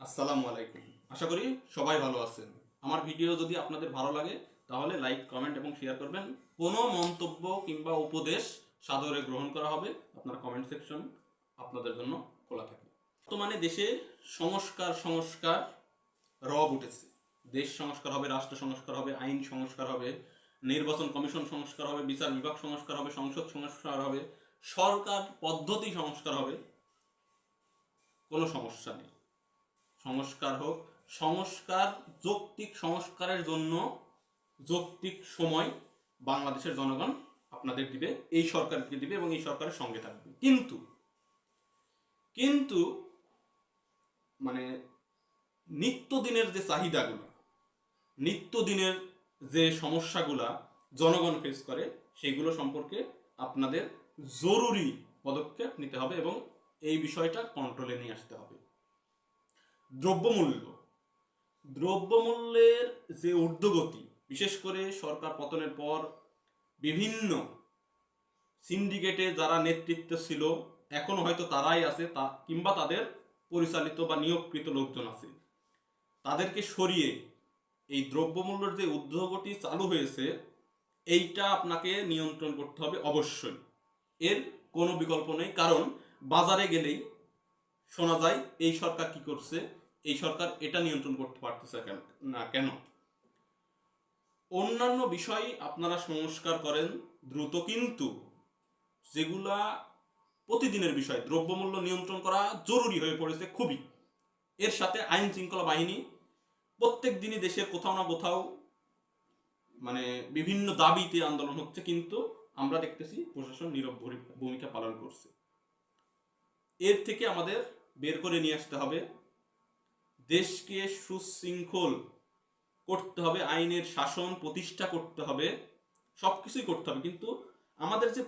আসসালামু আলাইকুম। আশা করি সবাই ভালো আছেন। আমার ভিডিও যদি আপনাদের ভালো লাগে তাহলে লাইক, কমেন্ট এবং শেয়ার করবেন। কোনো মন্তব্য কিংবা উপদেশ সাদরে গ্রহণ করা হবে। আপনার কমেন্ট সেকশন আপনাদের জন্য খোলা থাকে। বর্তমানে দেশে সংস্কার রব উঠেছে। দেশ সংস্কার হবে, রাষ্ট্র সংস্কার হবে, আইন সংস্কার হবে, নির্বাচন কমিশন সংস্কার হবে, বিচার বিভাগ সংস্কার হবে, সংসদ সংস্কার হবে, সরকার পদ্ধতি সংস্কার হবে। কোনো সমস্যা নেই, সংস্কার হোক। সংস্কার, যৌক্তিক সংস্কারের জন্য যৌক্তিক সময় বাংলাদেশের জনগণ আপনাদের দিবে, এই সরকারকে দিবে এবং এই সরকারের সঙ্গে থাকবে। কিন্তু কিন্তু মানে নিত্যদিনের যে চাহিদাগুলো, নিত্যদিনের যে সমস্যাগুলা জনগণ ফেস করে, সেগুলো সম্পর্কে আপনাদের জরুরি পদক্ষেপ নিতে হবে এবং এই বিষয়টা কন্ট্রোলে নিয়ে আসতে হবে। দ্রব্যমূল্যের যে ঊর্ধ্বগতি, বিশেষ করে সরকার পতনের পর বিভিন্ন সিন্ডিকেটে যারা নেতৃত্ব ছিল, এখনো হয়তো তারাই আছে, কিংবা তাদের পরিচালিত বা নিয়োগকৃত লোকজন আছে, তাদেরকে সরিয়ে এই দ্রব্যমূল্যের যে ঊর্ধ্বগতি চালু হয়েছে, এইটা আপনাকে নিয়ন্ত্রণ করতে হবে অবশ্যই। এর কোনো বিকল্প নেই। কারণ বাজারে গেলেই শোনা যায় এই সরকার কি করছে, এই সরকার এটা নিয়ন্ত্রণ করতে পারতেছে না কেন। অন্যান্য বিষয় আপনারা সংস্কার করেন দ্রুত, কিন্তু যেগুলা প্রতিদিনের বিষয়, দ্রব্যমূল্য নিয়ন্ত্রণ করা জরুরি হয়ে পড়েছে খুবই। এর সাথে আইন শৃঙ্খলা বাহিনী প্রত্যেক দিনই দেশের কোথাও না কোথাও বিভিন্ন দাবিতে আন্দোলন হচ্ছে, কিন্তু আমরা দেখতেছি প্রশাসন নীরব ভূমিকা পালন করছে। এর থেকে আমাদের বের করে নিয়ে আসতে হবে, দেশকে সুশৃঙ্খল করতে হবে, আইনের শাসন প্রতিষ্ঠা করতে হবে, সবকিছুই করতে হবে। কিন্তু আমাদের যে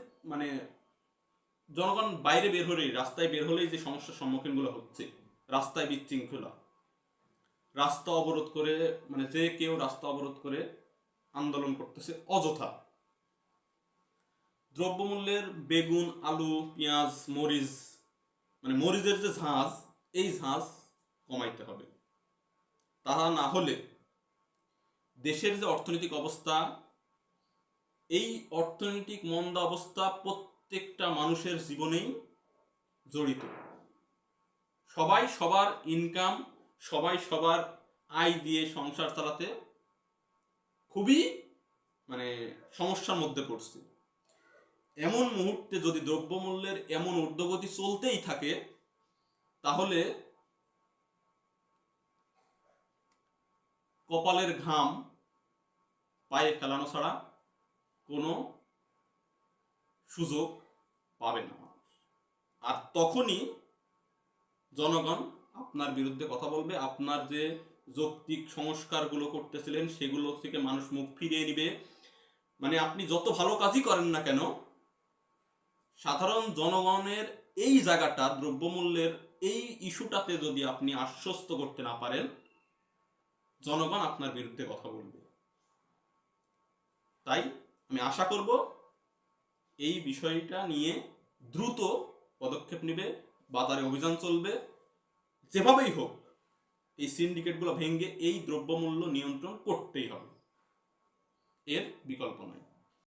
জনগণ বাইরে বের হলেই, রাস্তায় বের হলেই যে সমস্যার সম্মুখীনগুলো হচ্ছে, রাস্তায় বিশৃঙ্খলা, রাস্তা অবরোধ করে, যে কেউ রাস্তা অবরোধ করে আন্দোলন করতেছে অযথা। দ্রব্যমূল্যের বেগুন, আলু, পেঁয়াজ, মরিচ, মরিচের যে ঝাঁজ, এই ঝাঁজ কমাইতে হবে। তাহা না হলে দেশের যে অর্থনৈতিক অবস্থা, এই অর্থনৈতিক মন্দা অবস্থা প্রত্যেকটা মানুষের জীবনেই জড়িত। সবাই সবার ইনকাম, সবাই সবার আয় দিয়ে সংসার চালাতে খুবই সমস্যার মধ্যে পড়ছে। এমন মুহূর্তে যদি দ্রব্যমূল্যের এমন ঊর্ধ্বগতি চলতেই থাকে, তাহলে কপালের ঘাম পায়ে ফেলানো ছাড়া কোনো সুযোগ পাবে না মানুষ। আর তখনই জনগণ আপনার বিরুদ্ধে কথা বলবে। আপনার যে যৌক্তিক সংস্কারগুলো করতেছিলেন, সেগুলো থেকে মানুষ মুখ ফিরিয়ে নিবে। আপনি যত ভালো কাজই করেন না কেন, সাধারণ জনগণের এই জায়গাটা, দ্রব্যমূল্যের এই ইস্যুটাতে যদি আপনি আশ্বস্ত করতে না পারেন, জনগণ আপনার বিরুদ্ধে কথা বলবে। তাই আমি আশা করব এই বিষয়টা নিয়ে দ্রুত পদক্ষেপ নেবে, বাজারে অভিযান চলবে, যেভাবেই হোক এই সিন্ডিকেটগুলো ভেঙে এই দ্রব্যমূল্য নিয়ন্ত্রণ করতেই হবে, এর বিকল্প নাই।